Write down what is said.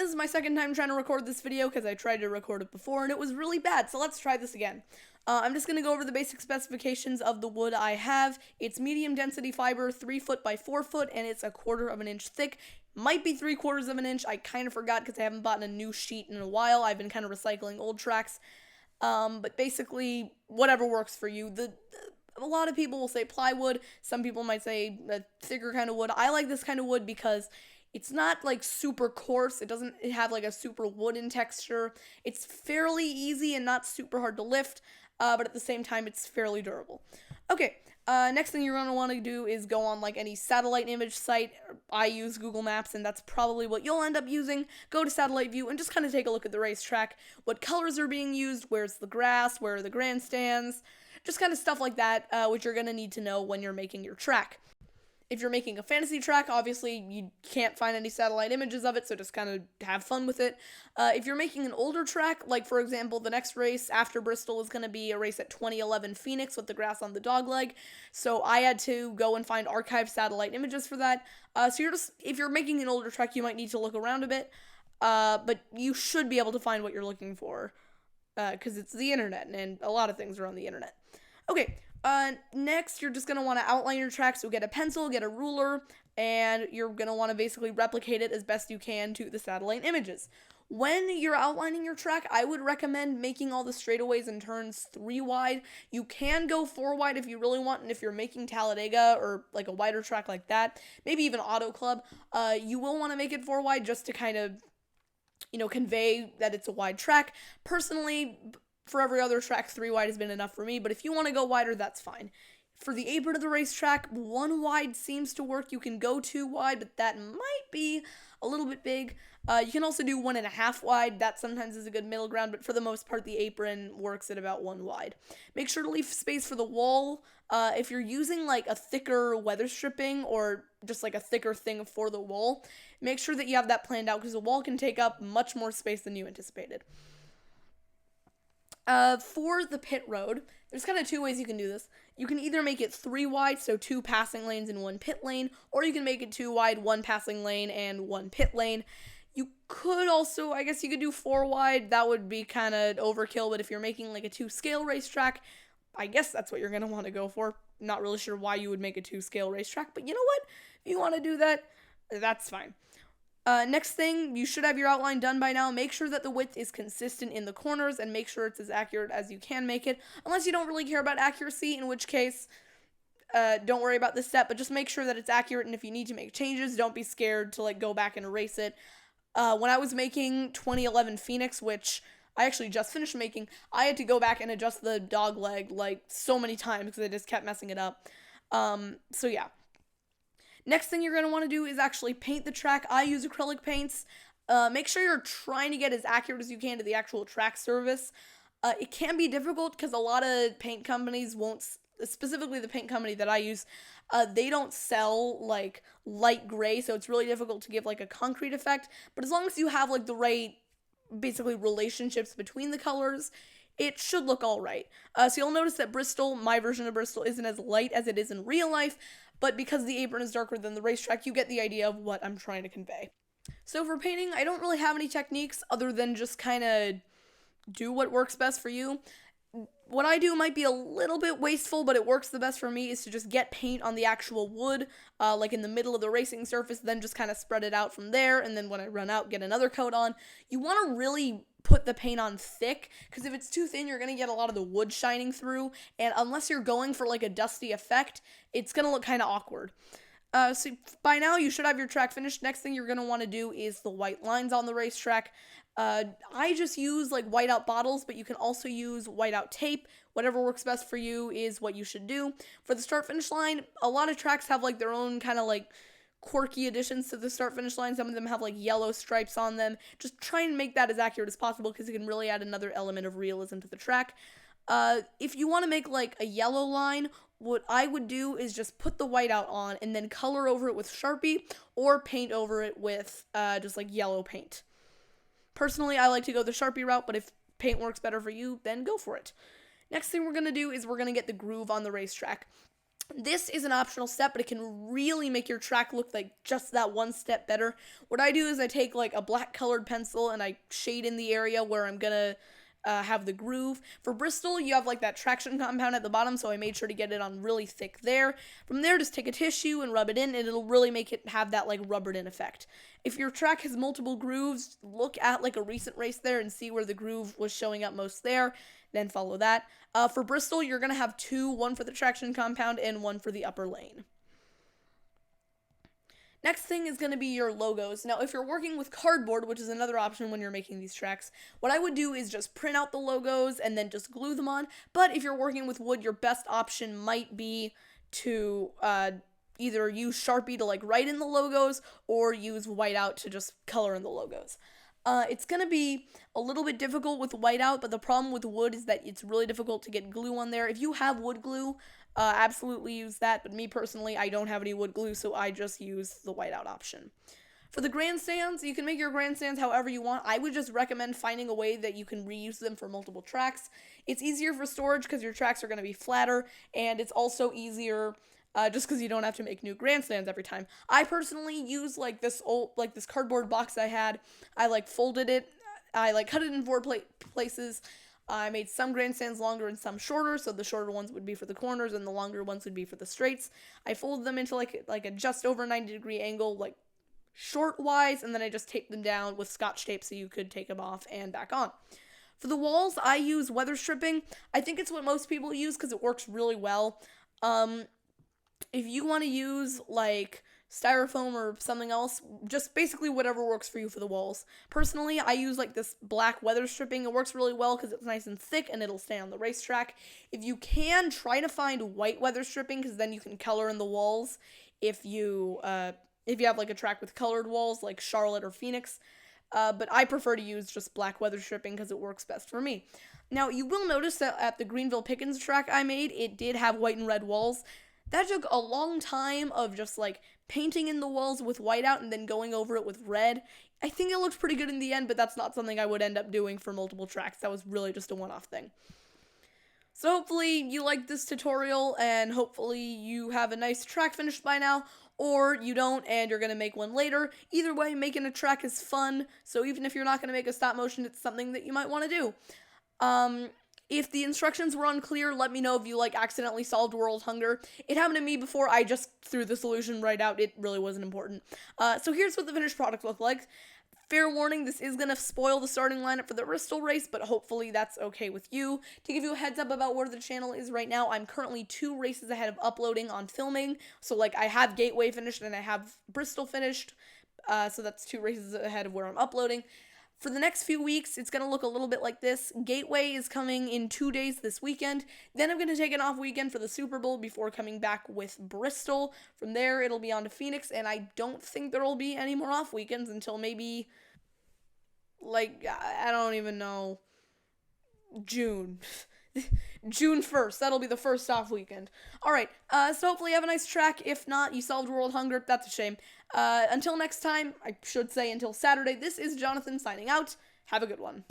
is my second time trying to record this video because I tried to record it before and it was really bad, so let's try this again. I'm just going to go over the basic specifications of the wood I have. It's medium density fiber, 3 foot by 4 foot, and it's 1/4 of an inch thick. Might be 3/4 of an inch, I kind of forgot because I haven't bought a new sheet in a while. I've been kind of recycling old tracks. But basically, whatever works for you. A lot of people will say plywood, some people might say a thicker kind of wood. I like this kind of wood because it's not like super coarse, it doesn't have like a super wooden texture. It's fairly easy and not super hard to lift, but at the same time it's fairly durable. Okay, next thing you're going to want to do is go on like any satellite image site. I use Google Maps and that's probably what you'll end up using. Go to satellite view and just kind of take a look at the racetrack, what colors are being used, where's the grass, where are the grandstands, just kind of stuff like that, which you're going to need to know when you're making your track. If you're making a fantasy track, obviously you can't find any satellite images of it, so just kind of have fun with it. If you're making an older track, like for example, the next race after Bristol is going to be a race at 2011 Phoenix with the grass on the dogleg, so I had to go and find archived satellite images for that. So if you're making an older track, you might need to look around a bit, but you should be able to find what you're looking for, because it's the internet, and a lot of things are on the internet. Okay. Next, you're just going to want to outline your track, so get a pencil, get a ruler, and you're going to want to basically replicate it as best you can to the satellite images. When you're outlining your track, I would recommend making all the straightaways and turns 3 wide. You can go 4 wide if you really want, and if you're making Talladega or like a wider track like that, maybe even Auto Club, you will want to make it 4 wide just to kind of, convey that it's a wide track. Personally, for every other track, 3 wide has been enough for me, but if you want to go wider, that's fine. For the apron of the racetrack, 1 wide seems to work. You can go 2 wide, but that might be a little bit big. You can also do 1.5 wide. That sometimes is a good middle ground, but for the most part, the apron works at about 1 wide. Make sure to leave space for the wall. If you're using like a thicker weather stripping or just like a thicker thing for the wall, make sure that you have that planned out because the wall can take up much more space than you anticipated. For the pit road, there's kind of 2 ways you can do this. You can either make it 3 wide, so 2 passing lanes and 1 pit lane, or you can make it 2 wide, 1 passing lane and 1 pit lane. You could also, I guess you could do 4 wide, that would be kind of overkill, but if you're making like a 2-scale racetrack, I guess that's what you're going to want to go for. Not really sure why you would make a 2-scale racetrack, but you know what? If you want to do that, that's fine. Next thing, you should have your outline done by now. Make sure that the width is consistent in the corners and make sure it's as accurate as you can make it. Unless you don't really care about accuracy, in which case, don't worry about this step, but just make sure that it's accurate, and if you need to make changes, don't be scared to go back and erase it. When I was making 2011 Phoenix, which I actually just finished making, I had to go back and adjust the dog leg so many times because I just kept messing it up. So yeah. Next thing you're going to want to do is actually paint the track. I use acrylic paints. Make sure you're trying to get as accurate as you can to the actual track surface. It can be difficult because a lot of paint companies won't, specifically the paint company that I use, they don't sell light gray, so it's really difficult to give a concrete effect. But as long as you have the right, basically, relationships between the colors, it should look alright. So you'll notice that Bristol, my version of Bristol, isn't as light as it is in real life, but because the apron is darker than the racetrack, you get the idea of what I'm trying to convey. So for painting, I don't really have any techniques other than just kind of do what works best for you. What I do might be a little bit wasteful, but it works the best for me, is to just get paint on the actual wood, in the middle of the racing surface, then just kind of spread it out from there, and then when I run out, get another coat on. You want to really put the paint on thick, because if it's too thin, you're going to get a lot of the wood shining through, and unless you're going for a dusty effect, it's going to look kind of awkward. So by now, you should have your track finished. Next thing you're going to want to do is the white lines on the racetrack. I just use whiteout bottles, but you can also use whiteout tape. Whatever works best for you is what you should do. For the start-finish line, a lot of tracks have their own kind of quirky additions to the start-finish line. Some of them have yellow stripes on them. Just try and make that as accurate as possible because it can really add another element of realism to the track. If you want to make a yellow line, what I would do is just put the whiteout on and then color over it with Sharpie or paint over it with just yellow paint. Personally, I like to go the Sharpie route, but if paint works better for you, then go for it. Next thing we're going to do is we're going to get the groove on the racetrack. This is an optional step, but it can really make your track look like just that one step better. What I do is I take like a black colored pencil and I shade in the area where I'm gonna have the groove. For Bristol, you have like that traction compound at the bottom, so I made sure to get it on really thick there. From there, just take a tissue and rub it in, and it'll really make it have that like rubbered in effect. If your track has multiple grooves, look at like a recent race there and see where the groove was showing up most there, then follow that. For Bristol, you're going to have two, one for the traction compound and one for the upper lane. Next thing is going to be your logos. Now, if you're working with cardboard, which is another option when you're making these tracks, what I would do is just print out the logos and then just glue them on. But if you're working with wood, your best option might be to either use Sharpie to like write in the logos or use whiteout to just color in the logos. It's going to be a little bit difficult with whiteout, but the problem with wood is that it's really difficult to get glue on there. If you have wood glue, absolutely use that, but me personally, I don't have any wood glue, so I just use the whiteout option. For the grandstands, you can make your grandstands however you want. I would just recommend finding a way that you can reuse them for multiple tracks. It's easier for storage because your tracks are going to be flatter, and it's also easier just because you don't have to make new grandstands every time. I personally use like this cardboard box I had. I like folded it. I like cut it in four places. I made some grandstands longer and some shorter, so the shorter ones would be for the corners and the longer ones would be for the straights. I folded them into like a just over 90-degree angle, like short-wise, and then I just taped them down with Scotch tape so you could take them off and back on. For the walls, I use weather stripping. I think it's what most people use because it works really well. If you want to use like styrofoam or something else, just basically whatever works for you for the walls. Personally, I use like this black weather stripping. It works really well because it's nice and thick and it'll stay on the racetrack. If you can, try to find white weather stripping because then you can color in the walls if you have like a track with colored walls like Charlotte or Phoenix. But I prefer to use just black weather stripping because it works best for me. Now, you will notice that at the Greenville Pickens track I made, it did have white and red walls. That took a long time of just like painting in the walls with whiteout and then going over it with red. I think it looked pretty good in the end, but that's not something I would end up doing for multiple tracks. That was really just a one-off thing. So hopefully you liked this tutorial and hopefully you have a nice track finished by now, or you don't and you're going to make one later. Either way, making a track is fun, so even if you're not going to make a stop motion, it's something that you might want to do. If the instructions were unclear, let me know if you like accidentally solved world hunger. It happened to me before. I just threw the solution right out. It really wasn't important. So here's what the finished product looked like. Fair warning, this is going to spoil the starting lineup for the Bristol race, but hopefully that's okay with you. To give you a heads up about where the channel is right now, I'm currently 2 races ahead of uploading on filming. So like I have Gateway finished and I have Bristol finished. So that's 2 races ahead of where I'm uploading. For the next few weeks, it's going to look a little bit like this. Gateway is coming in 2 days this weekend. Then I'm going to take an off weekend for the Super Bowl before coming back with Bristol. From there, it'll be on to Phoenix, and I don't think there will be any more off weekends until maybe, like, I don't even know, June. June 1st. That'll be the first off weekend. Alright, so hopefully you have a nice track. If not, you solved world hunger. That's a shame. Until next time, I should say until Saturday, this is Jonathan signing out. Have a good one.